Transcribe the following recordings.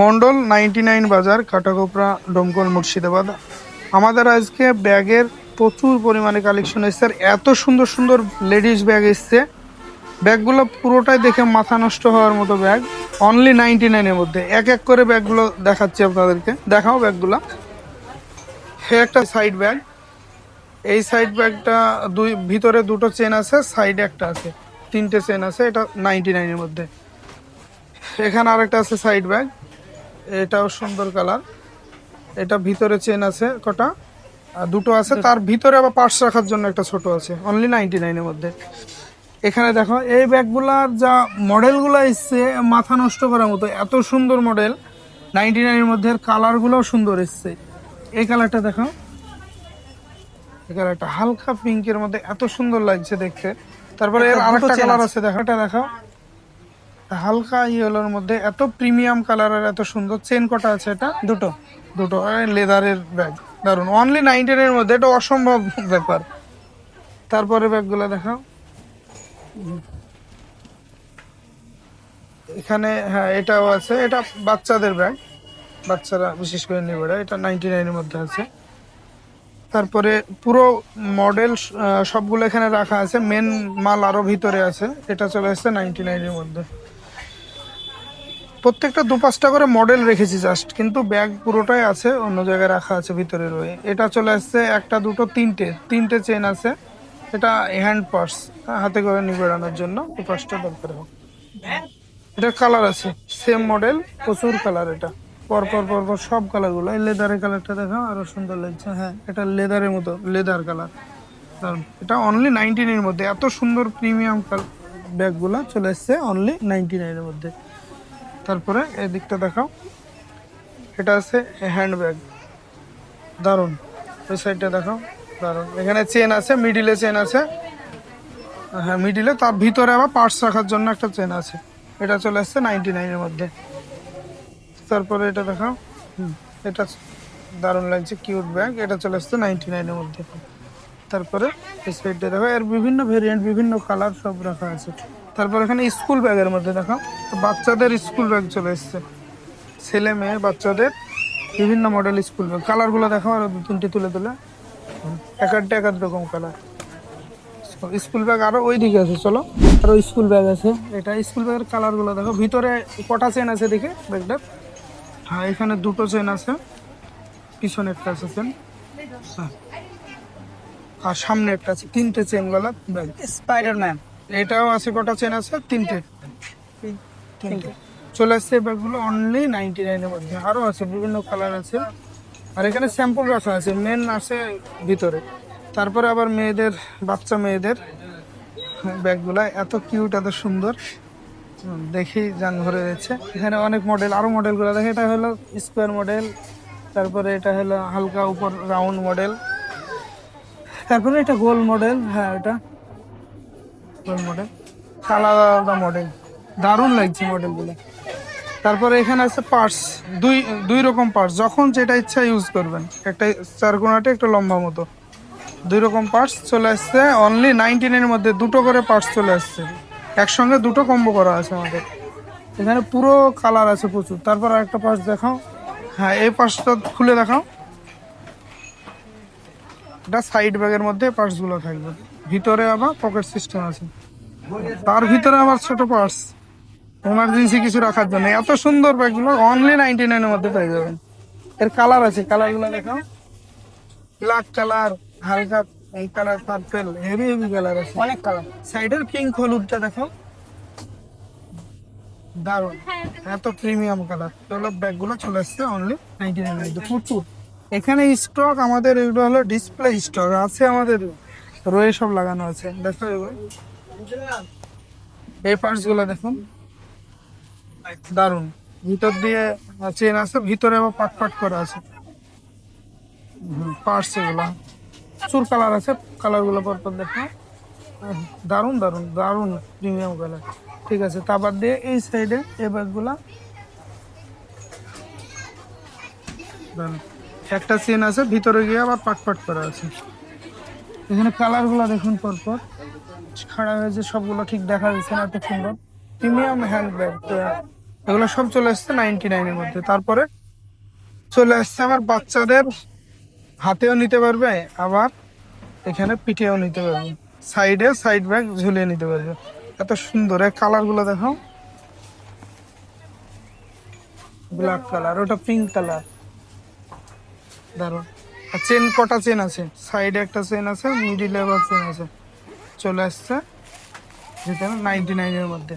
মন্ডল 99 বাজার, কাটাকোপড়া, ডোমকল, মুর্শিদাবাদ। আমাদের আজকে ব্যাগের প্রচুর পরিমাণে কালেকশন এসছে, আর এত সুন্দর সুন্দর লেডিস ব্যাগ এসছে। ব্যাগগুলো পুরোটাই দেখে মাথা নষ্ট হওয়ার মতো ব্যাগ। অনলি 99-এর মধ্যে এক এক করে ব্যাগগুলো দেখাচ্ছি আপনাদেরকে। দেখাও ব্যাগগুলো। হে একটা সাইড ব্যাগ। এই সাইড ব্যাগটা ভিতরে দুটো চেন আছে, সাইডে একটা আছে, তিনটে চেন আছে। এটা 99-এর মধ্যে। এখানে আরেকটা আছে সাইড ব্যাগ, এটাও সুন্দর কালার। এটা ভিতরে চেন আছে কটা, আর দুটো আছে, তার ভিতরে আবার পার্স রাখার জন্য একটা ছোট আছে। অনলি 99-এর মধ্যে। এখানে দেখো এই ব্যাগগুলার যা মডেলগুলো এসছে মাথা নষ্ট করার মতো, এত সুন্দর মডেল 99-এর মধ্যে। কালারগুলোও সুন্দর এসছে। এই কালারটা দেখো, এই কালারটা হালকা পিঙ্কের মধ্যে এত সুন্দর লাগছে দেখতে। তারপরে এর আরেকটা কালার আছে, দেখো এটা দেখো, হালকা ইয়েলোর মধ্যে এত প্রিমিয়াম কালার আর এত সুন্দর। চেন কটা আছে? এটা দুটো। দুটো লেদারের ব্যাগ, দারুন। অনলি 99-এর মধ্যে, এটা অসম্ভব ব্যাপার। তারপরে ব্যাগগুলো দেখাও। এখানে হ্যাঁ এটাও আছে, এটা বাচ্চাদের ব্যাগ, বাচ্চারা বিশেষ করে নেবে। এটা 99-এর মধ্যে আছে। তারপরে পুরো মডেল সবগুলো এখানে রাখা আছে। মেন মাল আরো ভিতরে আছে। এটা চলে আসছে 99-এর মধ্যে। প্রত্যেকটা 2-5টা করে মডেল রেখেছি জাস্ট, কিন্তু ব্যাগ পুরোটাই আছে অন্য জায়গায় রাখা আছে ভিতরে রয়ে। এটা চলে আসছে একটা, দুটো, তিনটে চেন আছে। এটা হ্যান্ড পার্স, হাতে করে নিয়ে বেড়ানোর জন্য 2-5টা দরকার হবে। এটার কালার আছে সেম মডেল, প্রচুর কালার। এটা পরপর পরপর সব কালারগুলো। এই লেদারের কালারটা দেখাও, আরো সুন্দর লাগছে। হ্যাঁ এটা লেদারের মতো, লেদার কালার। কারণ এটা অনলি 99-এর মধ্যে। এত সুন্দর প্রিমিয়াম ব্যাগগুলো চলে এসছে অনলি 99-এর মধ্যে। তারপরে এই দিকটা দেখাও, এটা আছে হ্যান্ড ব্যাগ, দারুন। ওই সাইডটা দেখাও, দারুন। এখানে চেন আছে, মিডিলে চেন আছে। হ্যাঁ মিডিলে, তার ভিতরে আবার পার্টস রাখার জন্য একটা চেন আছে। এটা চলে আসছে 99-এর মধ্যে। তারপরে এটা দেখাও, এটা দারুণ লাগছে, কিউট ব্যাগ। এটা চলে আসছে 99-এর মধ্যে। তারপরে এই সাইডটা দেখো, এর বিভিন্ন ভেরিয়েন্ট, বিভিন্ন কালার সব রাখা আছে। তারপর এখানে স্কুল ব্যাগের মধ্যে দেখো, বাচ্চাদের স্কুল ব্যাগ চলে এসছে। ছেলে মেয়ে বাচ্চাদের বিভিন্ন মডেল স্কুল ব্যাগ। কালারগুলো দেখো, আরো 2-3টে তুলে তুলে, এক এক রকম কালার। স্কুল ব্যাগ আরো ওই দিকে আছে, চলো আরো স্কুল ব্যাগ আছে। এটা স্কুল ব্যাগের কালারগুলো দেখো। ভিতরে কটা চেন আছে দেখে ব্যাগটার। হ্যাঁ এখানে দুটো চেন আছে, পিছনে একটা আছে চেন। হ্যাঁ আর সামনে একটা আছে, তিনটে চেন গুলা ব্যাগ। স্পাইডারম্যান এটাও আছে, কটা চেন আছে? তিনটে। চলে আসছে ব্যাগগুলো অনলি 99-এর মধ্যে। আরো আছে বিভিন্ন কালার আছে, আর এখানে স্যাম্পল রাখা আছে, মেন আছে ভিতরে। তারপরে আবার মেয়েদের, বাচ্চা মেয়েদের ব্যাগগুলা এত কিউট, এত সুন্দর, দেখি জান ভরে যাচ্ছে। এখানে অনেক মডেল, আরো মডেলগুলো দেখে। এটা হলো স্কোয়ার মডেল, তারপরে এটা হলো হালকা উপর রাউন্ড মডেল, তারপরে এটা গোল মডেল। হ্যাঁ এটা গোল মডেল, আলাদা আলাদা মডেল, দারুণ লাগছে মডেলগুলো। তারপরে এখানে আছে পার্স, দুই দুই রকম পার্স, যখন যেটা ইচ্ছা ইউজ করবেন। একটা চারকোনাটে, একটা লম্বা মতো, দুই রকম পার্টস চলে আসছে অনলি 99-এর মধ্যে। দুটো করে পার্টস চলে আসছে, একসঙ্গে দুটো কম্বো করা আছে আমাদের এখানে। পুরো কালার আছে প্রচুর। তারপর আরেকটা পার্টস দেখাও। হ্যাঁ এই পার্টসটা খুলে দেখাও। এটা সাইড ব্যাগের মধ্যে পার্টসগুলো থাকবে, ভিতরে আবার পকেট সিস্টেম আছে। তার ভিতরে আবার ছোট পার্টস, এমার্জেন্সি কিছু রাখার জন্য। এত সুন্দর ব্যাগগুলো অনলি 99-এর মধ্যে পেয়ে যাবেন। এর কালার আছে, কালারগুলো দেখাও। ব্ল্যাক কালার, হালকা এই colour, purple, heavy heavy colour আছে, অনেক কালার। সাইডের পিঙ্ক হলুদটা দেখো, দারুণ, এত প্রিমিয়াম কালার। এগুলো ব্যাগগুলো চলে আসছে অনলি 99-এর মধ্যে। প্রচুর এখানে স্টক আমাদের। এগুলো হলো ডিসপ্লে স্টক আছে আমাদের, রয়ে সব লাগানো আছে। দেখো এগুলো, এই পার্টস গুলো দেখুন, দারুণ। ভিতর দিয়ে চেন আছে, ভিতরে আবার পাট পাট করা আছে পার্টস। এগুলা প্রচুর কালার আছে, কালারগুলো পরপর দেখো। দারুণ দারুণ দারুণ প্রিমিয়াম কালার। ঠিক আছে, তা বাদ দিয়ে এই সাইডে এই ব্যাগগুলা দারুণ। একটা চেন আছে, ভিতরে গিয়ে আবার পাট পাট করা আছে। এখানে কালারগুলো দেখুন পরপর খাড়া হয়েছে, সবগুলো ঠিক দেখা যাচ্ছে না, এত সুন্দর প্রিমিয়াম হ্যান্ড ব্যাগ। এগুলো সব চলে আসছে 99-এর মধ্যে। তারপরে চলে আসছে আমার বাচ্চাদের হাতেও নিতে পারবে, আবার এখানে পিঠেও নিতে পারবে, সাইডে সাইড ব্যাগ ঝুলিয়ে নিতে পারবে। এত সুন্দর এই কালার গুলো দেখো, ব্ল্যাক কালার, ওটা পিঙ্ক কালার, দারুন। আর চেন, কটা চেন আছে, সাইডে একটা চেন আছে, মিডিলে আবার চেন আছে। চলে আসছে ভিতরে 99-এর মধ্যে।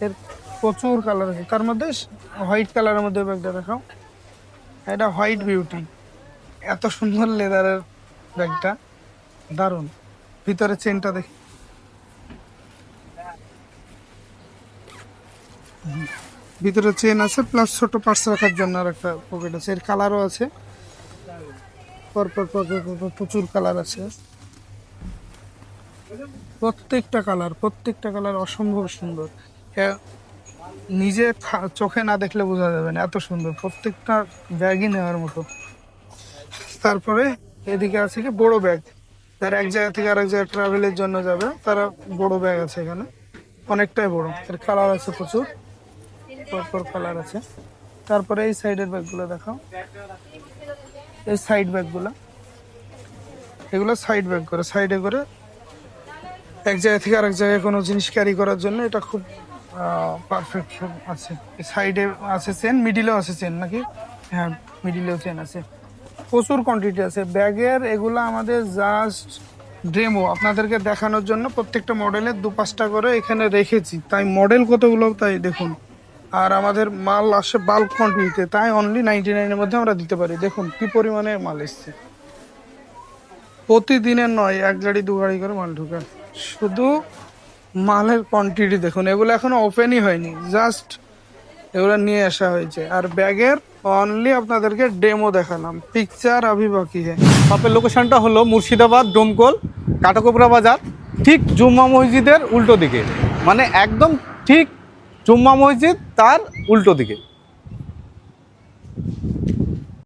এর প্রচুর কালার আছে, তার মধ্যে হোয়াইট কালারের মধ্যে ব্যাগটা দেখাও। এটা হোয়াইট বিউটি, এত সুন্দর লেদারের ব্যাগটা, দারুন। ভিতরে চেনটা দেখি, ভিতরে চেন আছে প্লাস ছোট পার্স রাখার জন্য আর একটা পকেট আছে। এর কালারও আছে, পরপর পরপর পরপর প্রচুর কালার আছে। প্রত্যেকটা কালার অসম্ভব সুন্দর। নিজে চোখে না দেখলে বোঝা যাবে না, এত সুন্দর প্রত্যেকটা ব্যাগই নেওয়ার মতো। তারপরে এদিকে আছে কি বড় ব্যাগ, যারা এক জায়গা থেকে আরেক জায়গায় ট্রাভেলের জন্য যাবে তারা বড় ব্যাগ আছে এখানে, অনেকটাই বড়। এর কালার আছে প্রচুর, পরপর কালার আছে। তারপরে এই সাইডের ব্যাগগুলো দেখাও, এই সাইড ব্যাগগুলো, এগুলো সাইড ব্যাগ করে, সাইডে করে এক জায়গা থেকে আরেক জায়গায় কোনো জিনিস ক্যারি করার জন্য এটা খুব পারফেক্ট আছে। সাইডে আছে চেন, মিডিলেও আছে চেন নাকি, হ্যাঁ মিডিলেও চেন আছে। প্রচুর কোয়ান্টিটি আছে ব্যাগের। এগুলো আমাদের জাস্ট ডেমো আপনাদেরকে দেখানোর জন্য, প্রত্যেকটা মডেলের 2-5টা করে এখানে রেখেছি, তাই মডেল কতগুলো তাই দেখুন। আর আমাদের মাল আসে বাল্ক কোয়ান্টিটিতে, তাই অনলি 99-এর মধ্যে আমরা দিতে পারি। দেখুন কি পরিমাণে মাল এসছে, প্রতিদিনের নয়, 1 গাড়ি 2 গাড়ি করে মাল ঢুকে। শুধু মালের কোয়ান্টিটি দেখুন, এগুলো এখনো ওপেনই হয়নি, জাস্ট এগুলো নিয়ে আসা হয়েছে। আর ব্যাগের অনলি আপনাদেরকে ডেমো দেখালাম, পিকচার আভি বাকি হ্যাঁ। শপের লোকেশনটা হলো মুর্শিদাবাদ ডোমকল কাটাকোপড়া বাজার, ঠিক জুম্মা মসজিদের উল্টো দিকে, মানে একদম ঠিক জুম্মা মসজিদ তার উল্টো দিকে।